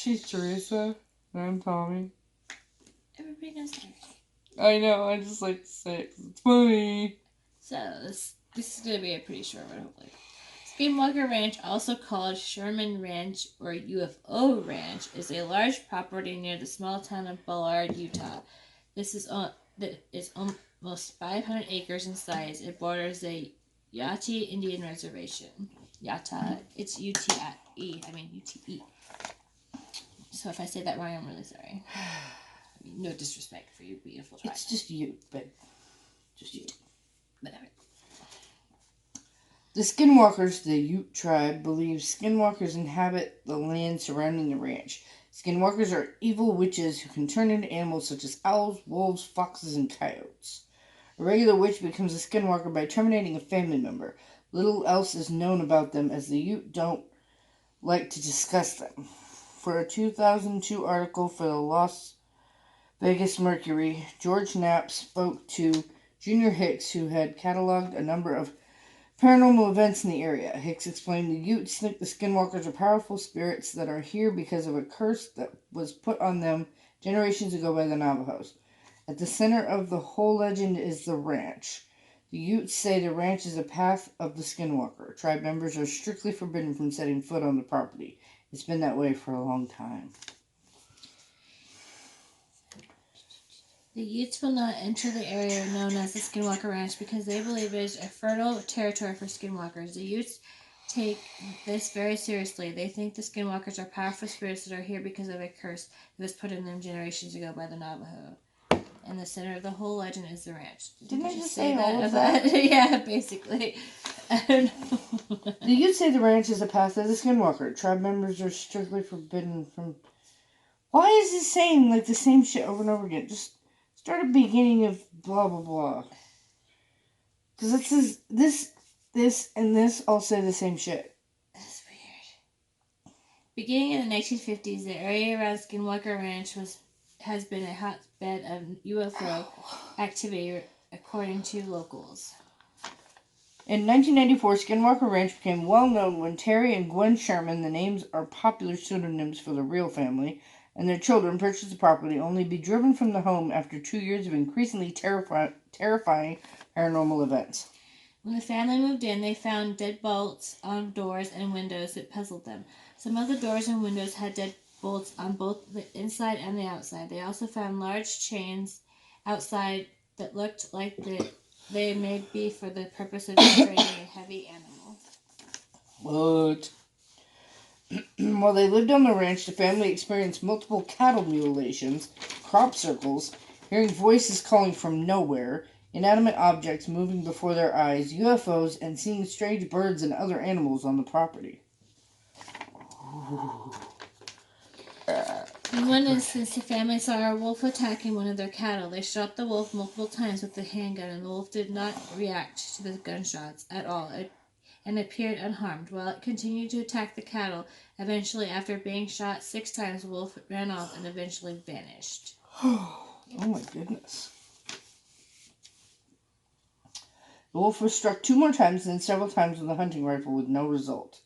She's Teresa, and I'm Tommy. Everybody knows that. I know, I just like to say it 'cause it's funny. So, this is going to be a pretty short one, hopefully. Skinwalker Ranch, also called Sherman Ranch or UFO Ranch, is a large property near the small town of Ballard, Utah. This is almost 500 acres in size. It borders the Yati Indian Reservation. Yata, it's UTE. So if I say that wrong, I'm really sorry. I mean, no disrespect for you, beautiful tribe. It's just you, but just you. Whatever. The Skinwalkers, the Ute tribe, believe skinwalkers inhabit the land surrounding the ranch. Skinwalkers are evil witches who can turn into animals such as owls, wolves, foxes, and coyotes. A regular witch becomes a skinwalker by terminating a family member. Little else is known about them as the Ute don't like to discuss them. For a 2002 article for the Las Vegas Mercury, George Knapp spoke to Junior Hicks, who had cataloged a number of paranormal events in the area. Hicks explained the Utes think the skinwalkers are powerful spirits that are here because of a curse that was put on them generations ago by the Navajos. At the center of the whole legend is the ranch. The Utes say the ranch is a path of the skinwalker. Tribe members are strictly forbidden from setting foot on the property. It's been that way for a long time. The Utes will not enter the area known as the Skinwalker Ranch because they believe it is a fertile territory for skinwalkers. The Utes take this very seriously. They think the skinwalkers are powerful spirits that are here because of a curse that was put on them generations ago by the Navajo. And the center of the whole legend is the ranch. Didn't I just say all of that? Yeah, basically. I don't know. The Utes say the ranch is a path of the skinwalker. Tribe members are strictly forbidden from... Why is it saying like the same shit over and over again? Just start at the beginning of blah blah blah. Because it says this, and this all say the same shit. That's weird. Beginning in the 1950s, the area around Skinwalker Ranch has been a hotbed of UFO activity, according to locals. In 1994, Skinwalker Ranch became well known when Terry and Gwen Sherman, the names are popular pseudonyms for the real family, and their children purchased the property only to be driven from the home after 2 years of increasingly terrifying paranormal events. When the family moved in, they found dead bolts on doors and windows that puzzled them. Some of the doors and windows had dead bolts on both the inside and the outside. They also found large chains outside that looked like they may be for the purpose of generating a heavy animal. What? While they lived on the ranch, the family experienced multiple cattle mutilations, crop circles, hearing voices calling from nowhere, inanimate objects moving before their eyes, UFOs, and seeing strange birds and other animals on the property. In one instance, the family saw a wolf attacking one of their cattle. They shot the wolf multiple times with a handgun, and the wolf did not react to the gunshots at all and appeared unharmed. While it continued to attack the cattle, eventually, after being shot 6 times, the wolf ran off and eventually vanished. Oh my goodness. The wolf was struck 2 more times and then several times with a hunting rifle with no result.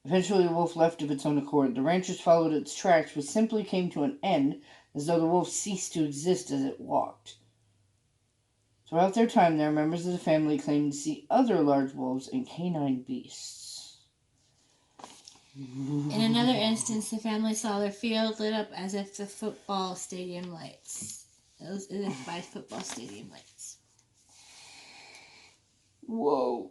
Eventually, the wolf left of its own accord. The ranchers followed its tracks, which simply came to an end, as though the wolf ceased to exist as it walked. Throughout their time there, members of the family claimed to see other large wolves and canine beasts. In another instance, the family saw their field lit up as if the football stadium lights. As if by football stadium lights. Whoa.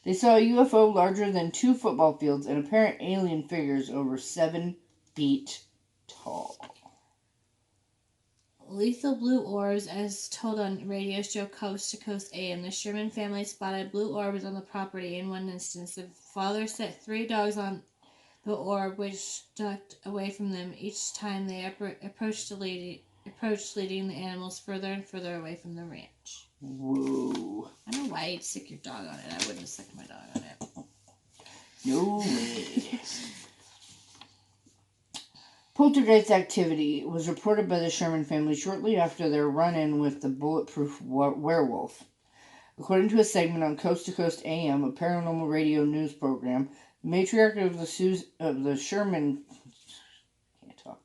They saw a UFO larger than 2 football fields and apparent alien figures over 7 feet tall. Lethal blue orbs, as told on radio show Coast to Coast AM. The Sherman family spotted blue orbs on the property. In one instance, the father set 3 dogs on the orb, which ducked away from them each time they approached, leading the animals further and further away from the ranch. Whoa. I don't know why you'd stick your dog on it. I wouldn't have stuck my dog on it. No way. Poltergeist activity was reported by the Sherman family shortly after their run-in with the bulletproof werewolf. According to a segment on Coast to Coast AM, a paranormal radio news program, The matriarch of the Sherman can't talk,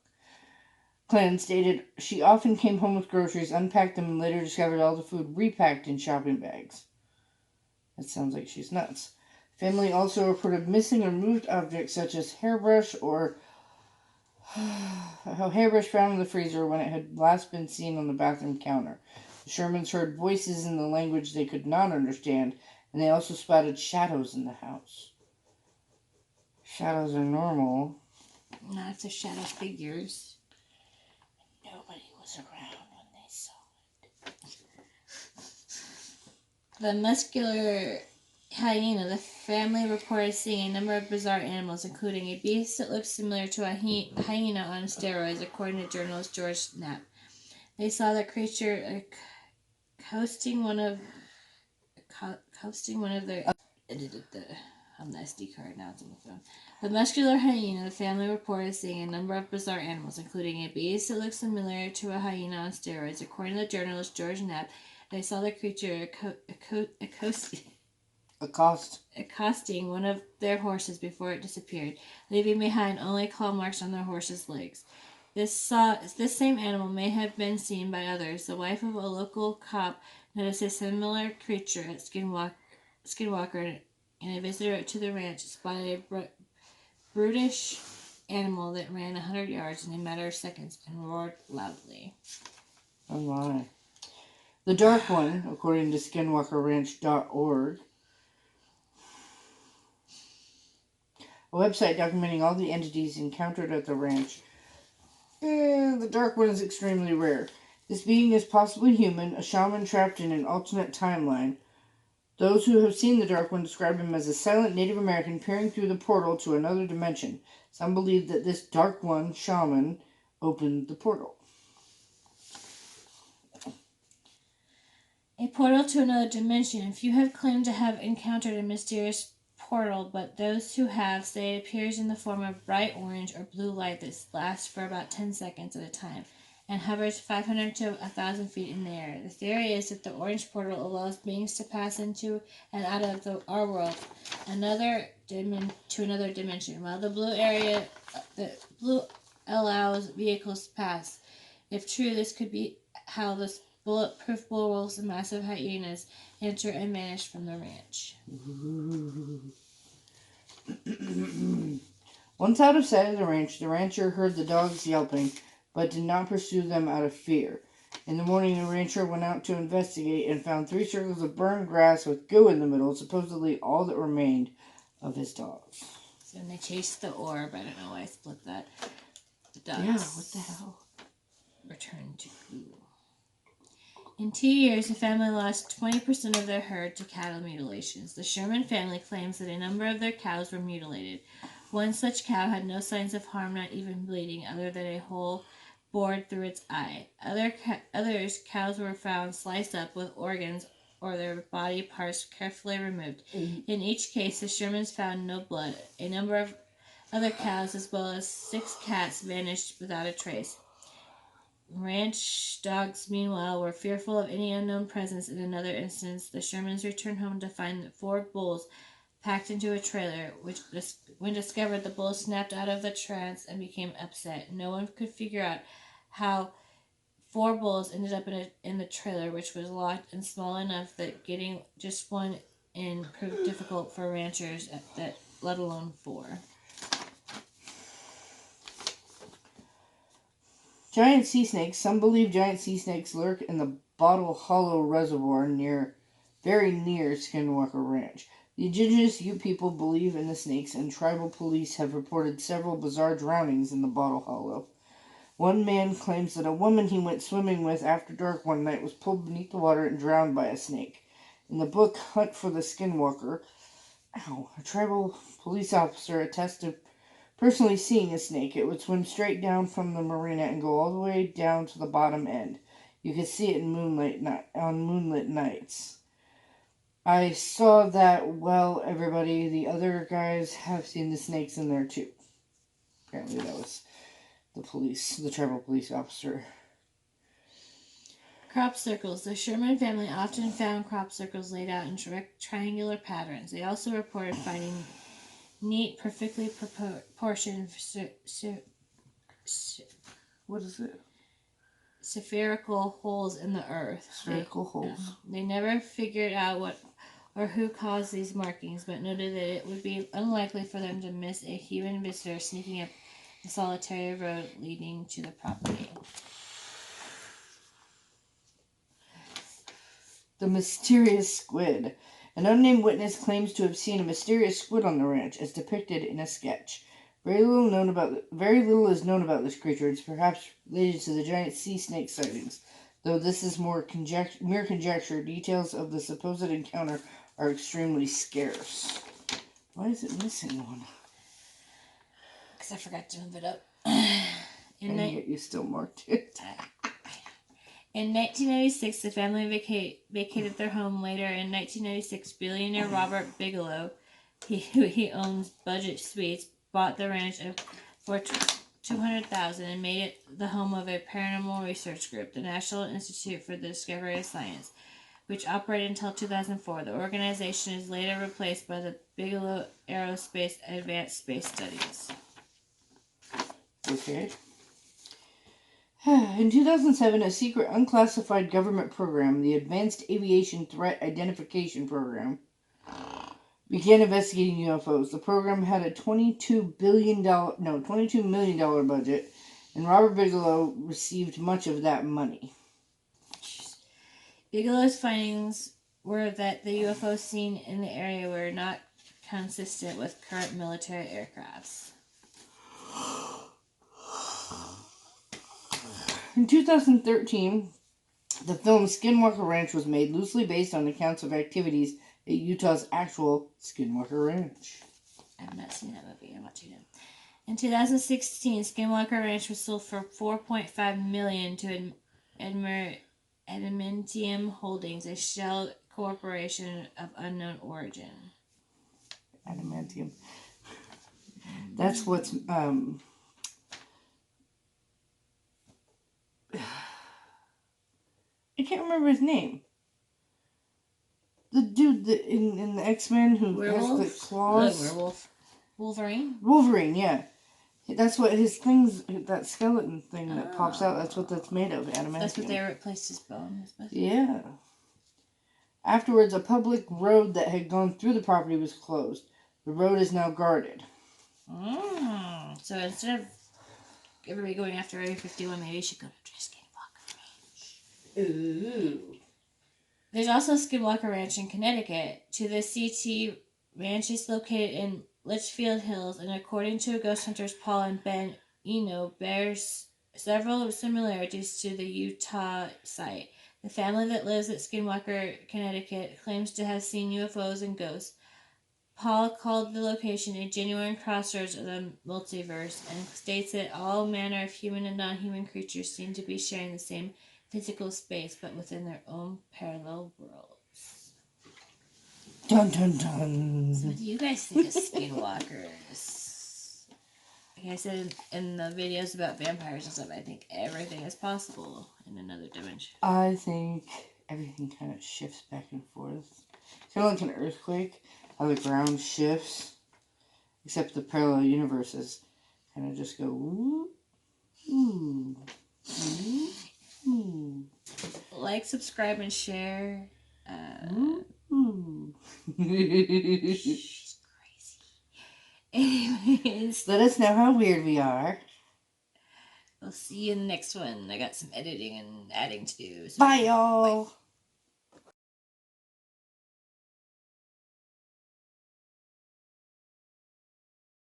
clan stated she often came home with groceries, unpacked them, and later discovered all the food repacked in shopping bags. That sounds like she's nuts. Family also reported missing or moved objects such as hairbrush or a hairbrush found in the freezer when it had last been seen on the bathroom counter. The Shermans heard voices in the language they could not understand, and they also spotted shadows in the house. Shadows are normal. Not if they're shadow figures. Nobody was around when they saw it. The muscular hyena. The family reported seeing a number of bizarre animals, including a beast that looked similar to a hyena on steroids, according to journalist George Knapp. They saw the creature coasting one of their. Edited on the SD card, now it's on the phone. The muscular hyena. The family reported seeing a number of bizarre animals, including a beast that looked similar to a hyena on steroids, according to journalist George Knapp. They saw the creature accosting one of their horses before it disappeared, leaving behind only claw marks on their horse's legs. This same animal may have been seen by others. The wife of a local cop noticed a similar creature at Skinwalker, and a visitor to the ranch spotted a brutish animal that ran 100 yards in a matter of seconds and roared loudly. Oh my. The Dark One, according to skinwalkerranch.org, a website documenting all the entities encountered at the ranch. The Dark One is extremely rare. This being is possibly human, a shaman trapped in an alternate timeline. Those who have seen the Dark One describe him as a silent Native American peering through the portal to another dimension. Some believe that this Dark One shaman opened the portal. A portal to another dimension. If you have claimed to have encountered a mysterious portal, but those who have say it appears in the form of bright orange or blue light that lasts for about 10 seconds at a time and hovers 500 to 1,000 feet in the air. The theory is that the orange portal allows beings to pass into and out of our world to another dimension, while the blue allows vehicles to pass. If true, this could be how the bulletproof bulls and massive hyenas enter and vanish from the ranch. Once out of sight of the ranch, the rancher heard the dogs yelping, but did not pursue them out of fear. In the morning, the rancher went out to investigate and found 3 circles of burned grass with goo in the middle, supposedly all that remained of his dogs. So then they chased the orb. I don't know why I split that. The dogs. Yeah, what the hell? Returned to goo. In 2 years, the family lost 20% of their herd to cattle mutilations. The Sherman family claims that a number of their cows were mutilated. One such cow had no signs of harm, not even bleeding, other than a hole bored through its eye. Others, cows were found sliced up with organs or their body parts carefully removed. In each case, the Shermans found no blood. A number of other cows, as well as 6 cats, vanished without a trace. Ranch dogs, meanwhile, were fearful of any unknown presence. In another instance, the Shermans returned home to find 4 bulls packed into a trailer, which, when discovered, the bulls snapped out of the trance and became upset. No one could figure out how 4 bulls ended up in the trailer, which was locked and small enough that getting just one in proved difficult for ranchers, let alone 4. Giant sea snakes. Some believe giant sea snakes lurk in the Bottle Hollow Reservoir very near Skinwalker Ranch. The indigenous Ute people believe in the snakes, and tribal police have reported several bizarre drownings in the Bottle Hollow. One man claims that a woman he went swimming with after dark one night was pulled beneath the water and drowned by a snake. In the book Hunt for the Skinwalker, a tribal police officer attested personally seeing a snake. It would swim straight down from the marina and go all the way down to the bottom end. You could see it on moonlit nights. I saw that. Well, everybody, the other guys have seen the snakes in there too. Apparently that was the tribal police officer. Crop circles. The Sherman family often found crop circles laid out in triangular patterns. They also reported finding neat, perfectly proportioned What is it? spherical holes in the earth. Spherical holes. They never figured out what or who caused these markings, but noted that it would be unlikely for them to miss a human visitor sneaking up the solitary road leading to the property. The mysterious squid. An unnamed witness claims to have seen a mysterious squid on the ranch, as depicted in a sketch. Very little is known about this creature. It's perhaps related to the giant sea snake sightings, though this is mere conjecture. Details of the supposed encounter are extremely scarce. Why is it missing one? Because I forgot to move it up. And yet you still marked it. In 1996, the family vacated their home. Later in 1996, billionaire Robert Bigelow, who owns Budget Suites, bought the ranch for $200,000 and made it the home of a paranormal research group, the National Institute for the Discovery of Science, which operated until 2004. The organization is later replaced by the Bigelow Aerospace Advanced Space Studies. Okay. In 2007, a secret unclassified government program, the Advanced Aviation Threat Identification Program, began investigating UFOs. The program had a $22 million budget, and Robert Bigelow received much of that money. Bigelow's findings were that the UFOs seen in the area were not consistent with current military aircrafts. In 2013, the film Skinwalker Ranch was made, loosely based on accounts of activities at Utah's actual Skinwalker Ranch. I have not seen that movie. I'm watching it. In 2016, Skinwalker Ranch was sold for $4.5 million to Adamantium Holdings, a shell corporation of unknown origin. Adamantium. That's what's I can't remember his name. The dude in the X-Men who Werewolf? has the claws. Werewolf. Wolverine? Wolverine, yeah. That's what his things, that skeleton thing that pops out, that's what that's made of, adamantium. That's what they replaced his bone with? Yeah. Afterwards, a public road that had gone through the property was closed. The road is now guarded. So instead of everybody going after Area 51, maybe you should go to Skinwalker Ranch. Ooh. There's also Skinwalker Ranch in Connecticut. To the CT, ranch is located in Litchfield Hills, and according to ghost hunters Paul and Ben Eno, bears several similarities to the Utah site. The family that lives at Skinwalker, Connecticut, claims to have seen UFOs and ghosts. Paul called the location a genuine crossroads of the multiverse and states that all manner of human and non-human creatures seem to be sharing the same physical space, but within their own parallel worlds. Dun dun dun. So what do you guys think of skinwalkers? Like I said in the videos about vampires and stuff, I think everything is possible in another dimension. I think everything kind of shifts back and forth. It's kind of like an earthquake, how the ground shifts, except the parallel universes kind of just go ooh, ooh, ooh, ooh. Like, subscribe, and share. Ooh. She's crazy. Anyways, Let us know how weird we are. we'll see you in the next one. I got some editing and adding to do. So Bye, y'all. bye.